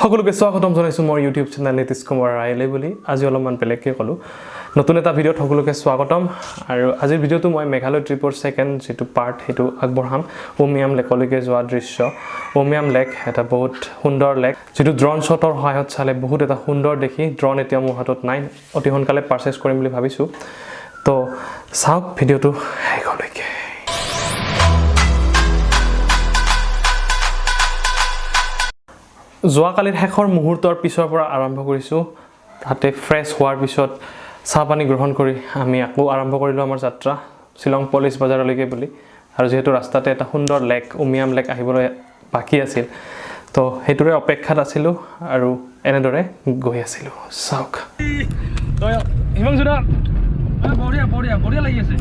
সকলোকে স্বাগতম জনাইছো মোৰ ইউটিউব চেনেল নিতিশ কুমাৰ ৰায়লৈ বুলি আজি অলপমান বেলেগকে কলো নতুন এটা ভিডিঅ'ত সকলোকে স্বাগতম আৰু আজিৰ ভিডিঅ'টো মই মেঘালয় ট্ৰিপৰ সেকেন্ড যেটো পাৰ্ট হেতু আগবঢ়াম উমিয়াম লেকলৈকে যোৱা দৃশ্য উমিয়াম লেক এটা বহুত সুন্দৰ লেক যেটো ড্ৰোন শ্বটৰ সহায়ত চালে বহুত এটা সুন্দৰ দেখি ড্ৰোন এতিয়া মোৰ হাতত নাই অতি সোনকালে পাৰচেজ কৰিম বুলি ভাবিছো তো চাওক ভিডিঅ'টো শেষলৈকে যোৱাকালিৰ শেষৰ মুহূৰ্তৰ পিছৰ পৰা আৰম্ভ কৰিছো তাতে ফ্ৰেছ হোৱাৰ পিছত চাহ পানী গ্ৰহণ কৰি আমি আকৌ আৰম্ভ কৰিলো আমাৰ যাত্ৰা শিলং পুলিচ বজাৰলৈকে বুলি আৰু যেহেতু ৰাস্তাতে এটা সুন্দৰ লেক উমিয়াম লেক আহিবলৈ বাকি আছিল তো হেতুৰে অপেক্ষাত আছিলো আৰু এনেদৰে গৈ আছিলো চাওক তো হিমাংশুদা বঢ়িয়া লাগি আছে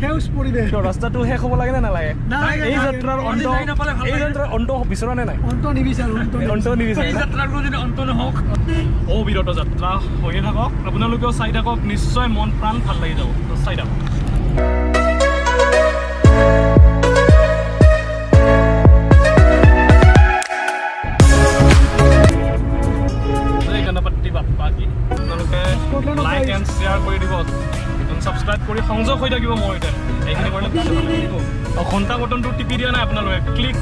হেউজ পৰিৱেশ তো ৰাস্তাটো শেষ হ'ব লাগে নে নালাগে এই যাত্ৰাৰ অন্ত বিচৰা নে নাই অন্ত নিবিচাৰো এই যাত্ৰাৰ যদি অন্ত নহওক অবিৰত যাত্ৰা হৈয়ে থাকক আপোনালোকেও চাই থাকক নিশ্চয় মন প্ৰাণ ভাল লাগি যাব তো চাই থাকক লাইক এণ্ড শ্বেয়াৰ কৰি দিব সাবস্ক্ৰাইব কৰি সংযোগ হৈ থাকিব মোৰ এটা এইখিনি কৰিলে ভাল লাগিব ঘণ্টা বটনটো টিপি দিয়া নাই আপোনালোকে ক্লিক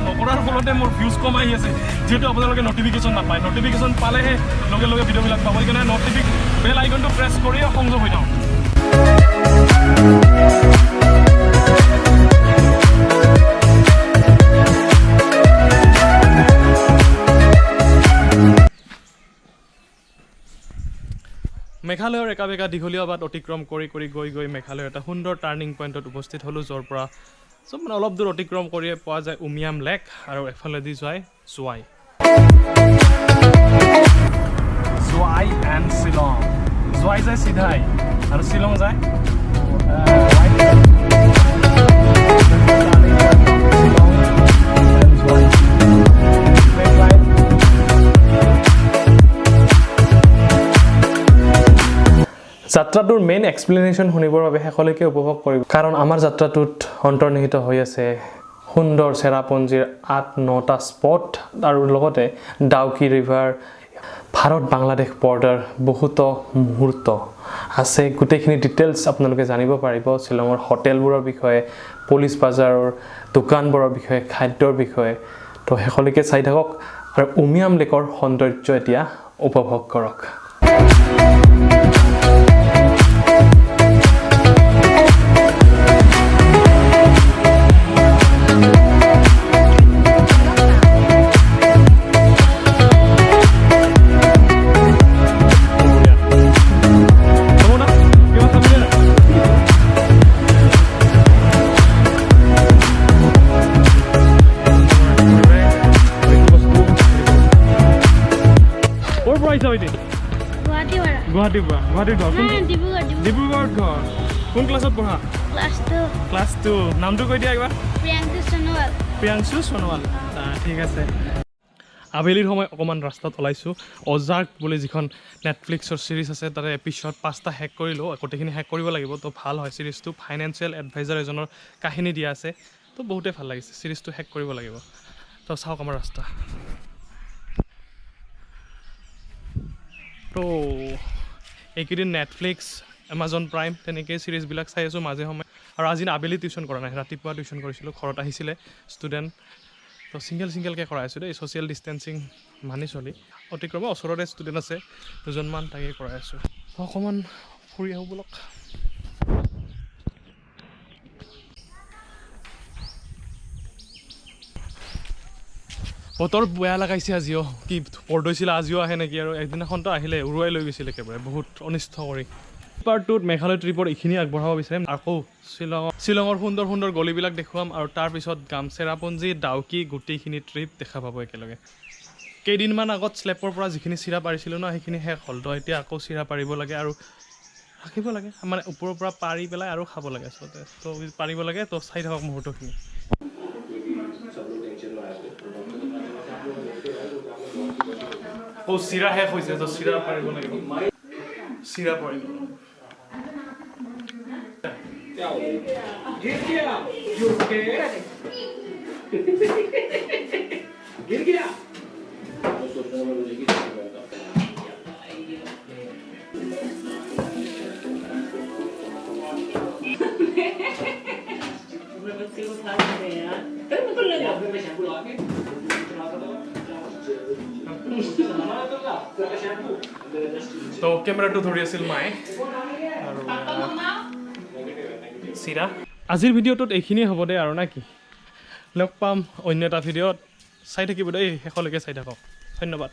নকৰাৰ ফলতে মোৰ ভিউজ কম আহি আছে যেহেতু আপোনালোকে নটিফিকেশ্যন নাপায় নটিফিকেশ্যন পালেহে লগে লগে ভিডিঅ'বিলাক পাব সেইকাৰণে বেল আইকনটো প্ৰেছ কৰি সংযোগ হৈ থাকক মেঘালয়ৰ একাবেকা দীঘলীয়া বাট অতিক্ৰম কৰি গৈ মেঘালয়ৰ এটা সুন্দৰ টাৰ্ণিং পইণ্টত উপস্থিত হ'লোঁ য'ৰ পৰা চব মানে অলপ দূৰ অতিক্ৰম কৰিয়ে পোৱা যায় উমিয়াম লেক আৰু এফালেদি যায় জোৱাই এণ্ড শ্বিলং জোৱাই যায় চিধাই আৰু শ্বিলং যায় যাত্ৰাটোৰ মেইন এক্সপ্লেনেশ্যন শুনিবৰ বাবে শেষলৈকে উপভোগ কৰিব কাৰণ আমাৰ যাত্ৰাটোত অন্তৰ্নিহিত হৈ আছে সুন্দৰ চেৰাপুঞ্জীৰ ৮-৯টা স্পট আৰু লগতে ডাউকি ৰিভাৰ ভাৰত বাংলাদেশ বৰ্ডাৰ বহুতো মুহূৰ্ত আছে গোটেইখিনি ডিটেইলছ আপোনালোকে জানিব পাৰিব শ্বিলঙৰ হোটেলবোৰৰ বিষয়ে পুলিচ বাজাৰৰ দোকানবোৰৰ বিষয়ে খাদ্যৰ বিষয়ে তো শেষলৈকে চাই থাকক আৰু উমিয়াম লেকৰ সৌন্দৰ্য এতিয়া উপভোগ কৰক ডিব্ৰুগড় ঘৰ কোন ক্লাছত পঢ়া ক্লাছ 2 নামটো কৈ দিয়া একবাৰ প্ৰিয়াংশু সোণোৱাল ঠিক আছে আবেলিৰ সময় অকণমান ৰাস্তাত ওলাইছোঁ অজাৰ্ক বুলি যিখন নেটফ্লিক্সৰ ছিৰিজ আছে তাৰে এপিছ'ড 5টা শেষ কৰিলোঁ গোটেইখিনি শেষ কৰিব লাগিব তো ভাল হয় ছিৰিজটো ফাইনেন্সিয়েল এডভাইজাৰ এজনৰ কাহিনী দিয়া আছে তো বহুতেই ভাল লাগিছে ছিৰিজটো শেষ কৰিব লাগিব তো চাওক আমাৰ ৰাস্তা তো এইকেইদিন নেটফ্লিক্স এমাজন প্ৰাইম তেনেকৈ ছিৰিজবিলাক চাই আছোঁ মাজে সময়ে আৰু আজি আবেলি টিউশ্যন কৰা নাই ৰাতিপুৱা টিউশ্যন কৰিছিলোঁ ঘৰত আহিছিলে ষ্টুডেণ্ট তো ছিংগেলকৈ কৰাই আছোঁ দেই ছ'চিয়েল ডিষ্টেঞ্চিং মানি চলি অতিক্ৰমে ওচৰতে ষ্টুডেণ্ট আছে দুজনমান তাকে কৰাই আছোঁ অকণমান ফুৰি আহোঁ বলক বতৰ বেয়া লগাইছে আজিও কি পৰদৈছিলে আজিও আহে নেকি আৰু একদিনাখনতো আহিলে উৰুৱাই লৈ গৈছিলে একেবাৰে বহুত অনিষ্ট কৰি পাৰ্টটোত মেঘালয় ট্ৰিপৰ এইখিনি আগবঢ়াব বিচাৰিম আকৌ শ্বিলঙৰ সুন্দৰ গলিবিলাক দেখুৱাম আৰু তাৰপিছত চেৰাপুঞ্জী ডাউকি গোটেইখিনি ট্ৰিপ দেখা পাব একেলগে কেইদিনমান আগত স্লেপৰ পৰা যিখিনি চিৰা পাৰিছিলোঁ ন সেইখিনি শেষ হ'ল তো এতিয়া আকৌ চিৰা পাৰিব লাগে আৰু ৰাখিব লাগে মানে ওপৰৰ পৰা পাৰি পেলাই আৰু খাব লাগে আচলতে তো পাৰিব লাগে তো চাই থাকক মুহূৰ্তখিনি চিৰা শেষ হৈছে তো চিৰা পাৰিব লাগিব চিৰা পাৰিব You okay? তো কেমেৰাটো ধৰি আছিল মায়ে আৰু চিৰা আজিৰ ভিডিঅ'টোত এইখিনিয়ে হ'ব দে আৰু না কি লগ পাম অন্য এটা ভিডিঅ'ত চাই থাকিব দেই শেষলৈকে চাই থাকক ধন্যবাদ